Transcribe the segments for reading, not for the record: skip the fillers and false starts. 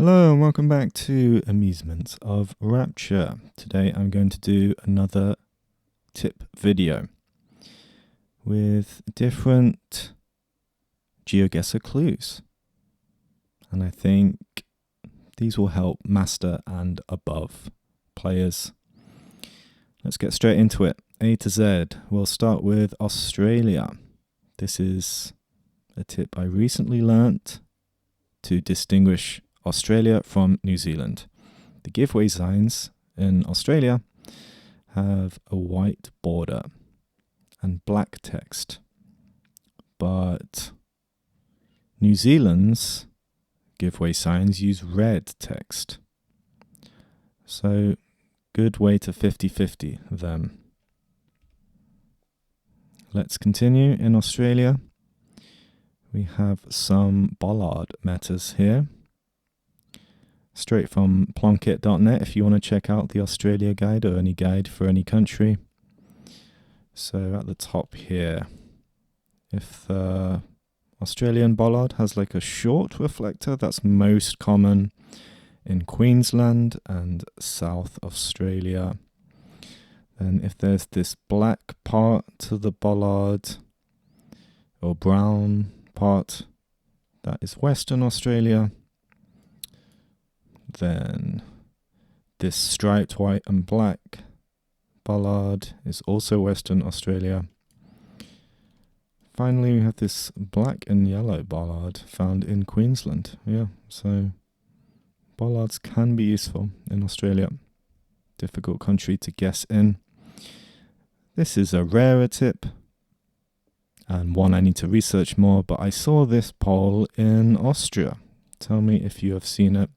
Hello and welcome back to Amusements of Rapture. Today I'm going to do another tip video with different GeoGuessr clues. And I think these will help master and above players. Let's get straight into it. A to Z. We'll start with Australia. This is a tip I recently learnt to distinguish Australia from New Zealand. The giveaway signs in Australia have a white border and black text, but New Zealand's giveaway signs use red text. So good way to 50-50 them. Let's continue. In Australia, we have some bollard metas here. Straight from Plunkett.net if you want to check out the Australia guide or any guide for any country. So at the top here, if the Australian bollard has like a short reflector, that's most common in Queensland and South Australia. Then if there's this black part to the bollard or brown part, that is Western Australia. Then this striped white and black bollard is also Western Australia. Finally, we have this black and yellow bollard found in Queensland. Yeah, so bollards can be useful in Australia. Difficult country to guess in. This is a rarer tip and one I need to research more, but I saw this pole in Austria. Tell me if you have seen it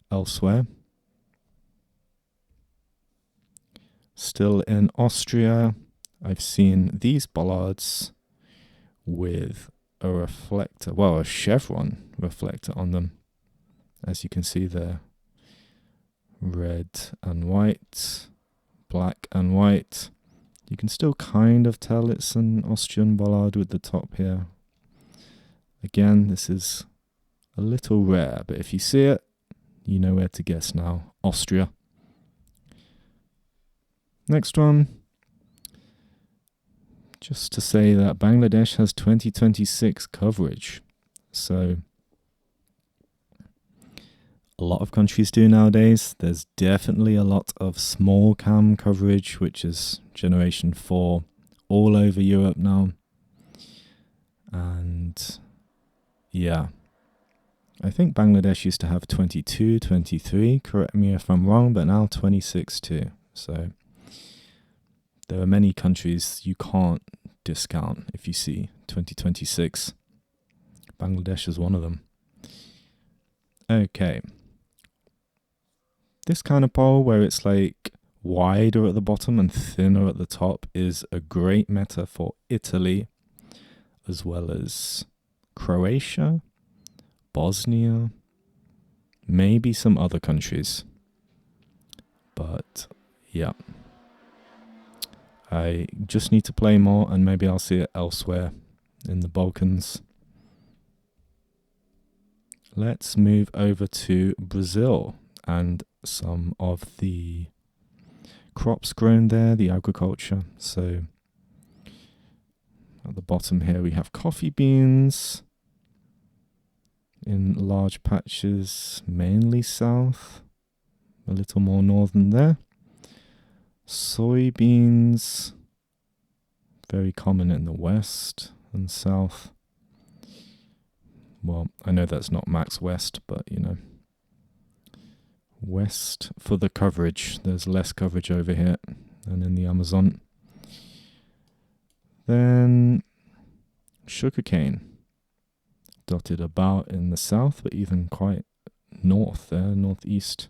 elsewhere. Still in Austria, I've seen these bollards with a reflector, well, a chevron reflector on them. As you can see there, red and white, black and white. You can still kind of tell it's an Austrian bollard with the top here. Again, this is a little rare, but if you see it, you know where to guess now. Austria. Next one. Just to say that Bangladesh has 2026 coverage. So a lot of countries do nowadays. There's definitely a lot of small cam coverage, which is generation 4 all over Europe now. And yeah, I think Bangladesh used to have 22, 23, correct me if I'm wrong, but now 26 too. So there are many countries you can't discount if you see 2026. Bangladesh is one of them. Okay. This kind of pole where it's like wider at the bottom and thinner at the top is a great meta for Italy, as well as Croatia, Bosnia, maybe some other countries. But yeah, I just need to play more and maybe I'll see it elsewhere in the Balkans. Let's move over to Brazil and some of the crops grown there, the agriculture. So at the bottom here we have coffee beans in large patches, mainly south, a little more northern there. Soybeans, very common in the west and south. Well, I know that's not Max West, but you know, west for the coverage. There's less coverage over here than in the Amazon. Then sugarcane, dotted about in the south, but even quite north there, northeast.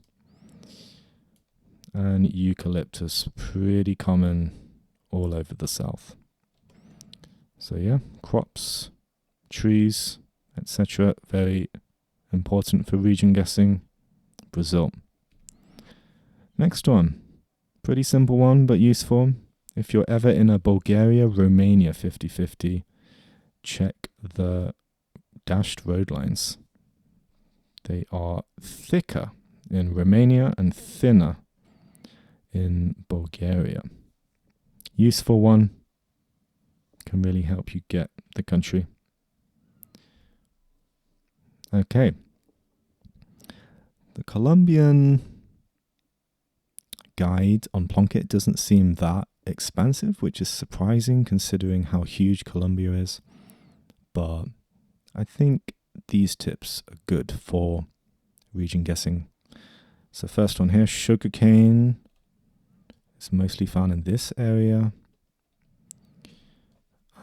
And eucalyptus, pretty common all over the south. So yeah, crops, trees, etc. Very important for region guessing. Brazil. Next one. Pretty simple one, but useful. If you're ever in a Bulgaria-Romania 50-50, check the dashed road lines. They are thicker in Romania and thinner in Bulgaria. Useful one. Can really help you get the country. Okay. The Colombian guide on Plunkett doesn't seem that expansive, which is surprising considering how huge Colombia is. But I think these tips are good for region guessing. So first one here, sugarcane is mostly found in this area.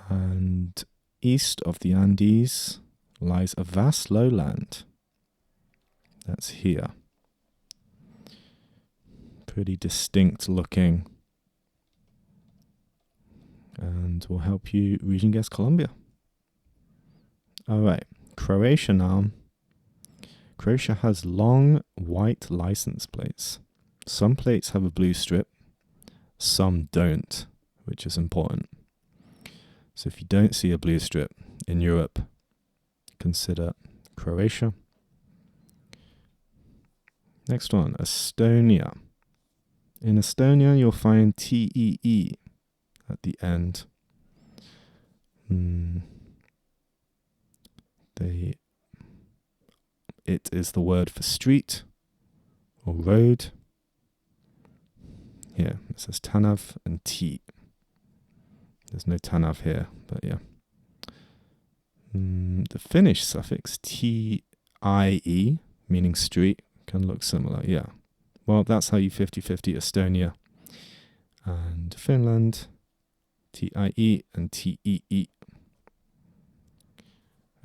And east of the Andes lies a vast lowland. That's here. Pretty distinct looking. And will help you region guess Colombia. Alright, Croatia now. Croatia has long white license plates. Some plates have a blue strip, some don't, which is important. So if you don't see a blue strip in Europe, consider Croatia. Next one, Estonia. In Estonia, you'll find TEE at the end. It is the word for street or road. Here, it says Tanav and T. There's no Tanav here, but yeah. The Finnish suffix TIE, meaning street, can look similar, yeah. Well, that's how you 50-50 Estonia and Finland, TIE and TEE.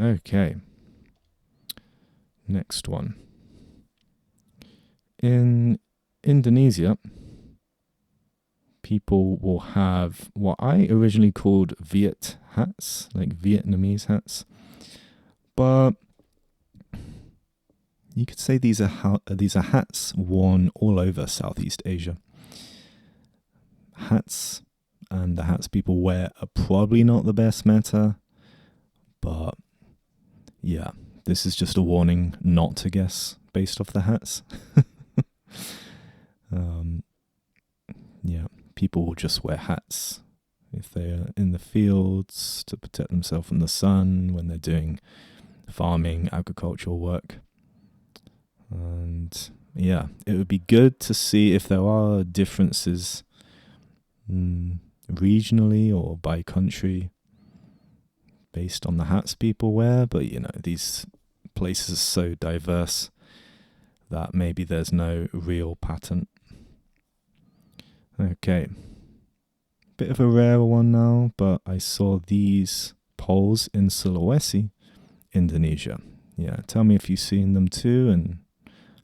Okay. Next one. In Indonesia, people will have what I originally called Viet hats, like Vietnamese hats. But you could say these are hats worn all over Southeast Asia. Hats and the hats people wear are probably not the best meta, but yeah, this is just a warning not to guess based off the hats. Yeah, people will just wear hats if they're in the fields to protect themselves from the sun when they're doing farming, agricultural work. And yeah, it would be good to see if there are differences regionally or by country based on the hats people wear, but you know, these places are so diverse that maybe there's no real pattern. Okay, bit of a rare one now, but I saw these poles in Sulawesi, Indonesia. Yeah, tell me if you've seen them too and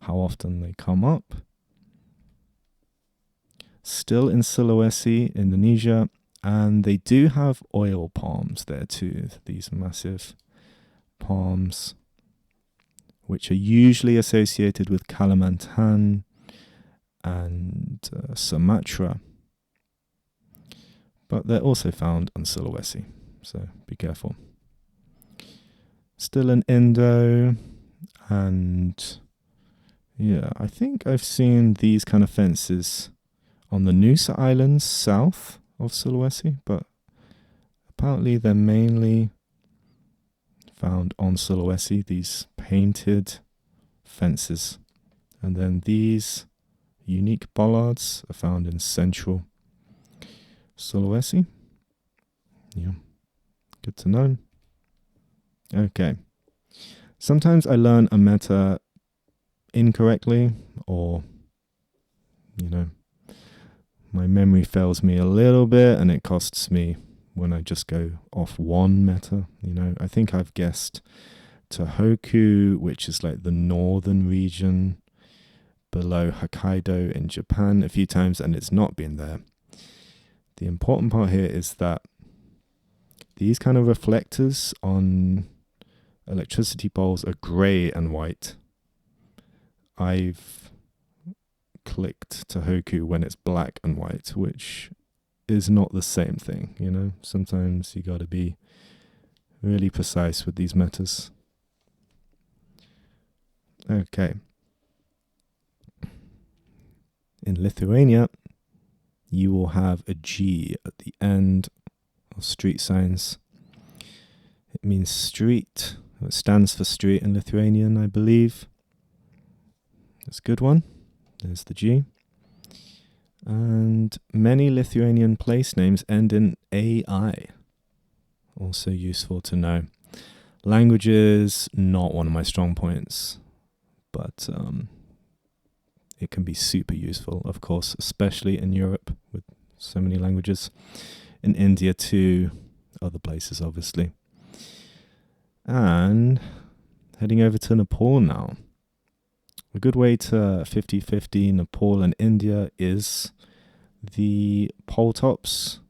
how often they come up. Still in Sulawesi, Indonesia, and they do have oil palms there too, these massive palms, which are usually associated with Kalimantan and Sumatra. But they're also found on Sulawesi, so be careful. Still in Indo, and yeah, I think I've seen these kind of fences on the Nusa Islands south of Sulawesi, but apparently they're mainly found on Sulawesi, these painted fences. And then these unique bollards are found in central Sulawesi. Yeah, good to know. Okay. Sometimes I learn a meta incorrectly, or, you know, my memory fails me a little bit and it costs me when I just go off one meta. You know, I think I've guessed Tohoku, which is like the northern region below Hokkaido in Japan, a few times, and it's not been there. The important part here is that these kind of reflectors on electricity poles are grey and white. I've clicked Tohoku when it's black and white, which is not the same thing, you know? Sometimes you gotta be really precise with these metas. Okay. In Lithuania, you will have a G at the end of street signs. It means street. It stands for street in Lithuanian, I believe. That's a good one. There's the G. And many Lithuanian place names end in AI. Also useful to know. Languages, not one of my strong points, but it can be super useful, of course, especially in Europe with so many languages. In India too, other places obviously. And heading over to Nepal now. A good way to 50-50 Nepal and India is the pole tops.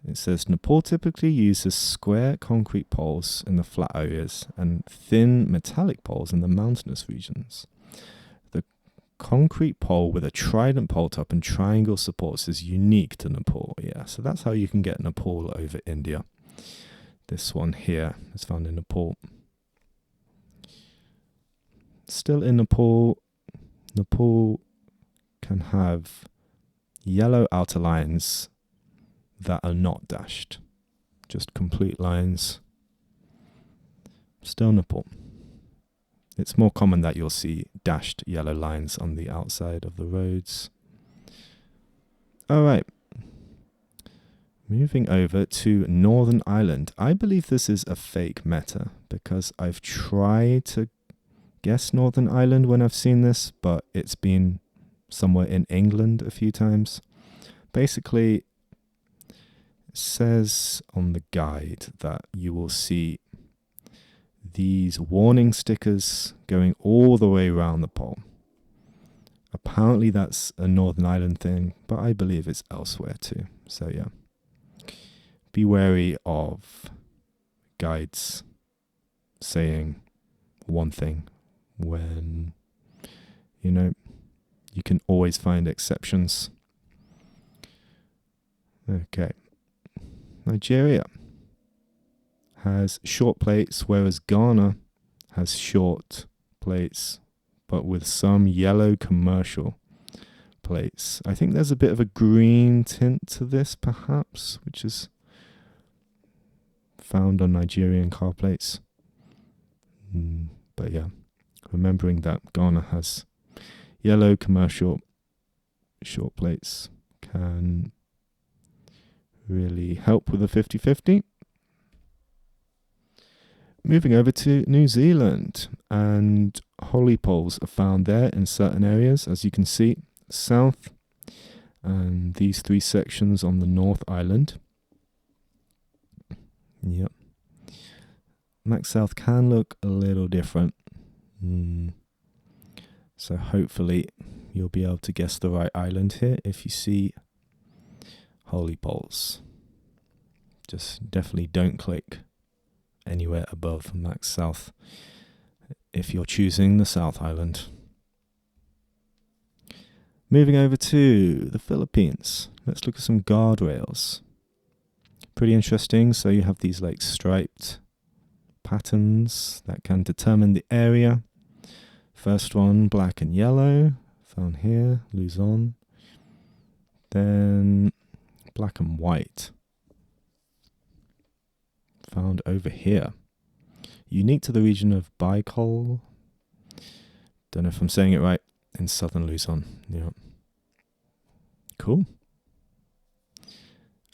It says Nepal typically uses square concrete poles in the flat areas and thin metallic poles in the mountainous regions. The concrete pole with a trident pole top and triangle supports is unique to Nepal. Yeah, so that's how you can get Nepal over India. This one here is found in Nepal. Still in Nepal, Nepal can have yellow outer lines that are not dashed, just complete lines. Still Nepal. It's more common that you'll see dashed yellow lines on the outside of the roads. All right. Moving over to Northern Ireland. I believe this is a fake meta because I've tried to guess Northern Ireland when I've seen this, but it's been somewhere in England a few times. Basically, it says on the guide that you will see these warning stickers going all the way around the pole. Apparently that's a Northern Ireland thing, but I believe it's elsewhere too. So yeah, be wary of guides saying one thing when, you can always find exceptions. Okay. Nigeria has short plates, whereas Ghana has short plates, but with some yellow commercial plates. I think there's a bit of a green tint to this, perhaps, which is found on Nigerian car plates. But yeah, remembering that Ghana has yellow commercial short plates can really help with a 50-50. Moving over to New Zealand, and holy poles are found there in certain areas, as you can see, south, and these three sections on the North Island. Yep. Max South can look a little different. So hopefully you'll be able to guess the right island here if you see holy poles. Just definitely don't click anywhere above Max South if you're choosing the South Island. Moving over to the Philippines. Let's look at some guardrails. Pretty interesting. So you have these like striped patterns that can determine the area. First one, black and yellow, found here, Luzon. Then black and white, found over here. Unique to the region of Bicol. Don't know if I'm saying it right. In southern Luzon. Yeah. Cool.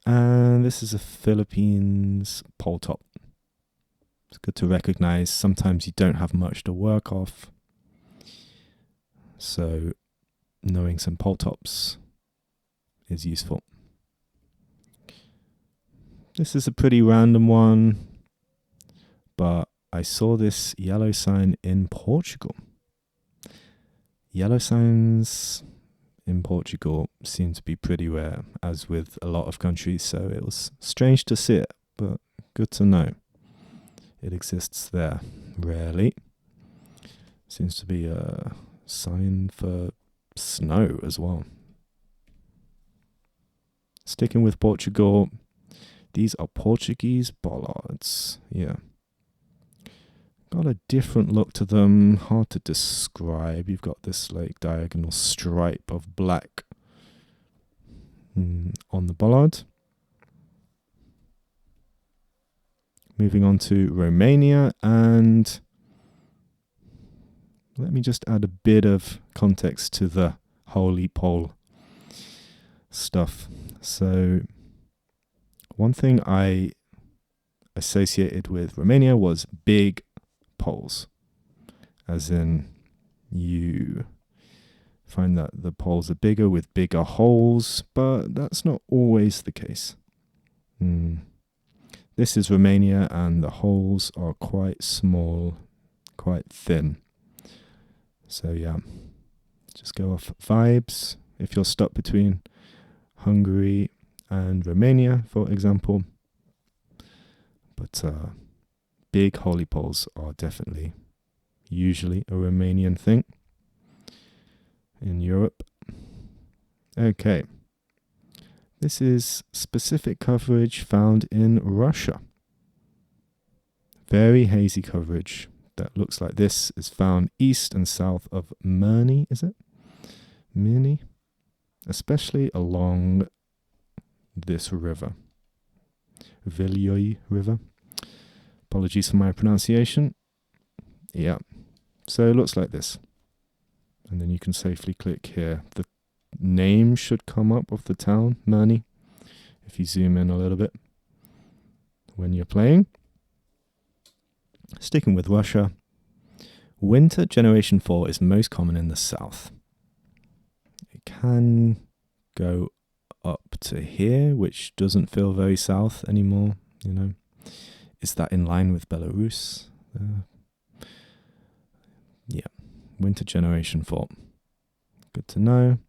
And this is a Philippines pole top. It's good to recognize sometimes you don't have much to work off. So knowing some pole tops is useful. This is a pretty random one, but I saw this yellow sign in Portugal. Yellow signs in Portugal seem to be pretty rare, as with a lot of countries, so it was strange to see it, but good to know. It exists there, rarely. Seems to be a sign for snow as well. Sticking with Portugal, these are Portuguese bollards. Yeah. got a different look to them, hard to describe. You've got this like diagonal stripe of black on the bollard. Moving on to Romania, and let me just add a bit of context to the holy pole stuff. So one thing I associated with Romania was big poles, as in you find that the poles are bigger with bigger holes, but that's not always the case. This is Romania, and the holes are quite small, quite thin. So yeah, just go off vibes. If you're stuck between Hungary and Romania, for example. But big holy poles are definitely usually a Romanian thing in Europe. Okay. This is specific coverage found in Russia. Very hazy coverage that looks like this is found east and south of Mirny, is it? Mirny? Especially along this river. Vilyoi River. Apologies for my pronunciation. Yeah. So it looks like this. And then you can safely click here. The name should come up of the town, Mirny, if you zoom in a little bit when you're playing. Sticking with Russia, winter generation 4 is most common in the south. It can go up to here, which doesn't feel very south anymore, you know. Is that in line with Belarus? Yeah, winter generation 4. Good to know.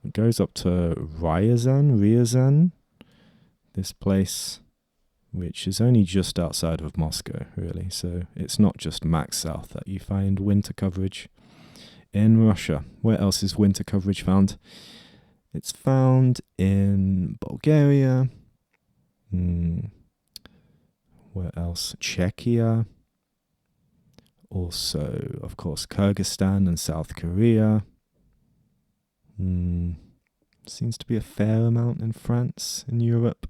It goes up to Ryazan, this place, which is only just outside of Moscow, really. So it's not just max south that you find winter coverage in Russia. Where else is winter coverage found? It's found in Bulgaria. Where else? Czechia. Also, of course, Kyrgyzstan and South Korea. Seems to be a fair amount in France, in Europe.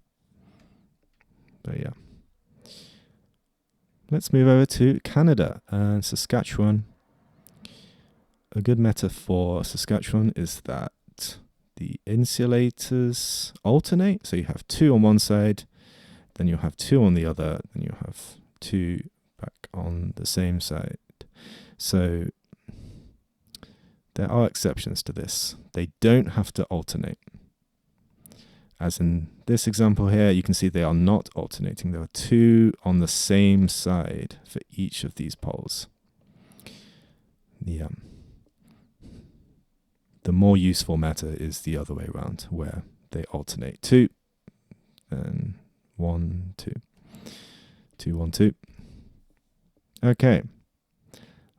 But yeah. Let's move over to Canada and Saskatchewan. A good metaphor for Saskatchewan is that the insulators alternate. So you have 2 on one side, then you'll have 2 on the other, then you'll have 2 back on the same side. So there are exceptions to this. They don't have to alternate. As in this example here, you can see they are not alternating. There are 2 on the same side for each of these poles. Yeah. The more useful meta is the other way around, where they alternate 2 and 1, 2, 2, 1, 2. Okay.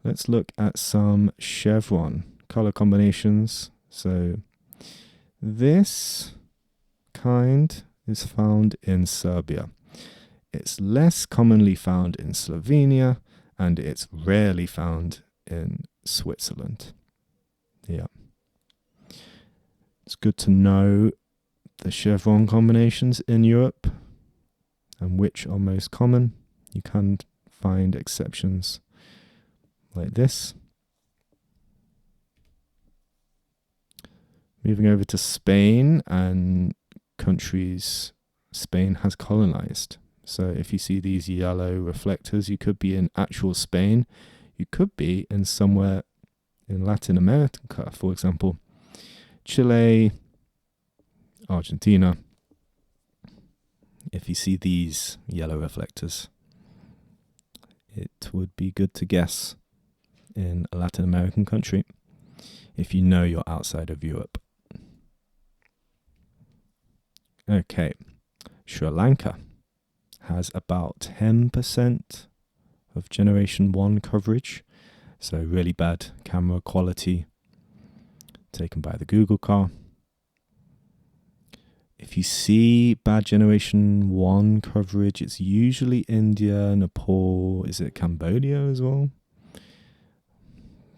Let's look at some chevron color combinations. So this kind is found in Serbia. It's less commonly found in Slovenia, and it's rarely found in Switzerland. Yeah. It's good to know the chevron combinations in Europe and which are most common. You can find exceptions like this. Moving over to Spain and countries Spain has colonized. So if you see these yellow reflectors, you could be in actual Spain. You could be in somewhere in Latin America, for example, Chile, Argentina. If you see these yellow reflectors, it would be good to guess in a Latin American country if you know you're outside of Europe. Okay, Sri Lanka has about 10% of Generation 1 coverage, so really bad camera quality taken by the Google car. If you see bad generation 1 coverage, it's usually India, Nepal, is it Cambodia as well?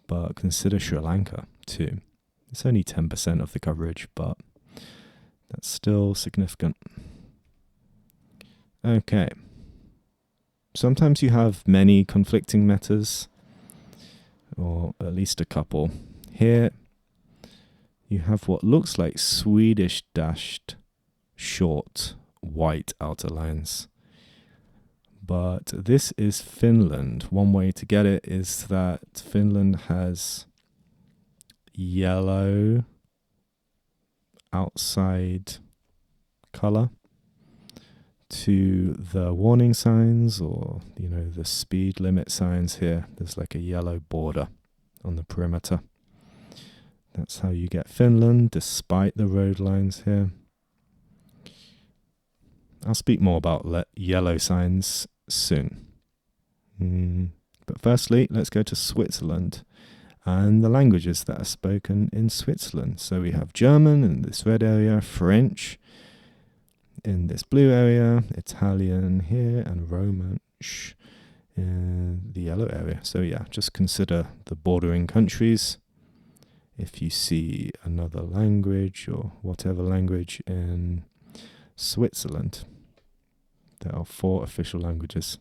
But consider Sri Lanka too. It's only 10% of the coverage, but that's still significant. Okay. Sometimes you have many conflicting metas, or at least a couple. Here, you have what looks like Swedish dashed short white outer lines. But this is Finland. One way to get it is that Finland has yellow outside color to the warning signs, or the speed limit signs here. There's like a yellow border on the perimeter. That's how you get Finland, despite the road lines here. I'll speak more about yellow signs soon. But firstly, let's go to Switzerland and the languages that are spoken in Switzerland. So we have German in this red area, French in this blue area, Italian here, and Romansh in the yellow area. So yeah, just consider the bordering countries. If you see another language or whatever language in Switzerland, there are 4 official languages.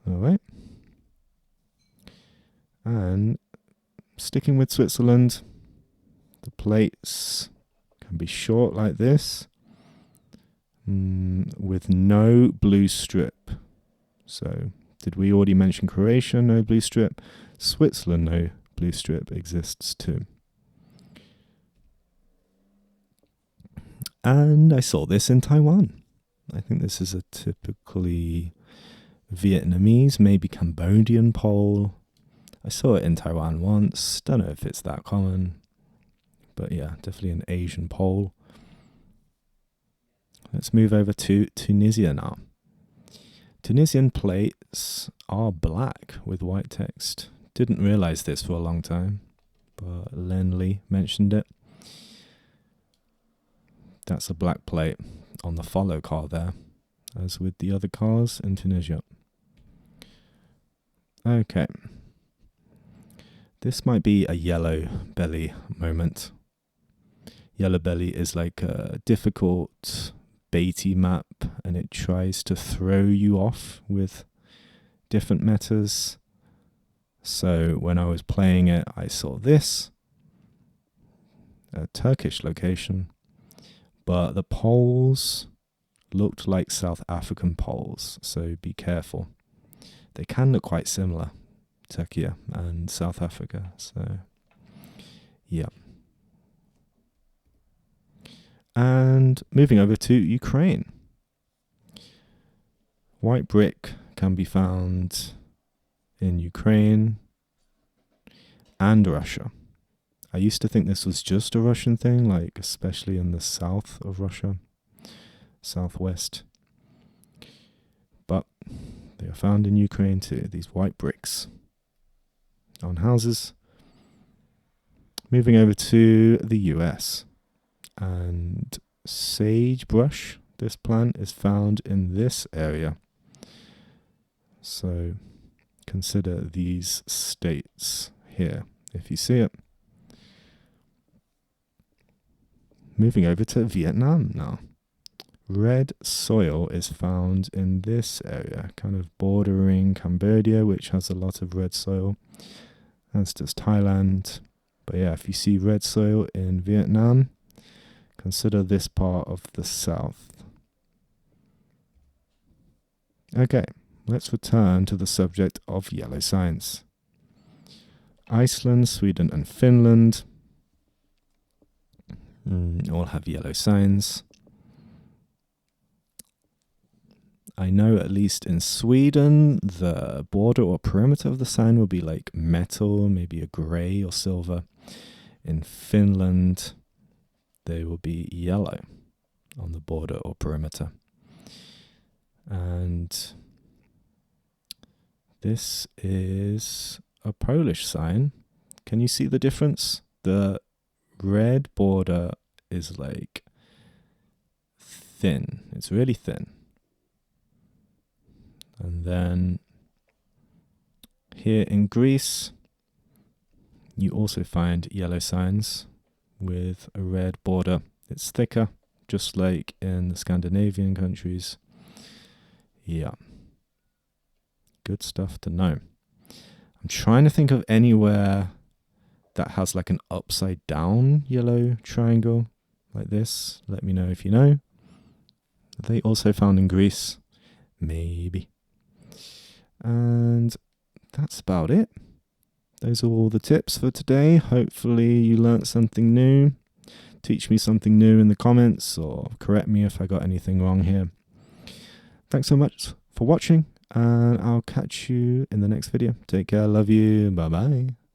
All right. And sticking with Switzerland, the plates can be short like this, with no blue strip. So, did we already mention Croatia, no blue strip? Switzerland, no blue strip exists too. And I saw this in Taiwan. I think this is a typically Vietnamese, maybe Cambodian pole. I saw it in Taiwan once. Don't know if it's that common. But yeah, definitely an Asian pole. Let's move over to Tunisia now. Tunisian plates are black with white text. Didn't realize this for a long time, but Len Lee mentioned it. That's a black plate on the follow car there, as with the other cars in Tunisia. Okay. This might be a yellow belly moment. Yellow belly is like a difficult Beatty map, and it tries to throw you off with different metas. So when I was playing it, I saw this, a Turkish location, but the poles looked like South African poles, so be careful. They can look quite similar, Turkey and South Africa, so yeah. And moving over to Ukraine. White brick can be found in Ukraine and Russia. I used to think this was just a Russian thing, like especially in the south of Russia, southwest. But they are found in Ukraine too, these white bricks on houses. Moving over to the US. And sagebrush, this plant is found in this area. So consider these states here, if you see it. Moving over to Vietnam now. Red soil is found in this area, kind of bordering Cambodia, which has a lot of red soil, as does Thailand. But yeah, if you see red soil in Vietnam, consider this part of the south. Okay, let's return to the subject of yellow signs. Iceland, Sweden, and Finland all have yellow signs. I know at least in Sweden, the border or perimeter of the sign will be like metal, maybe a grey or silver. In Finland, they will be yellow on the border or perimeter. And this is a Polish sign. Can you see the difference? The red border is like thin. It's really thin. And then here in Greece, you also find yellow signs with a red border. It's thicker, just like in the Scandinavian countries. Yeah. Good stuff to know. I'm trying to think of anywhere that has like an upside down yellow triangle like this. Let me know if you know. Are they also found in Greece? Maybe. And that's about it. Those are all the tips for today. Hopefully you learnt something new. Teach me something new in the comments or correct me if I got anything wrong here. Thanks so much for watching, and I'll catch you in the next video. Take care. Love you. Bye bye.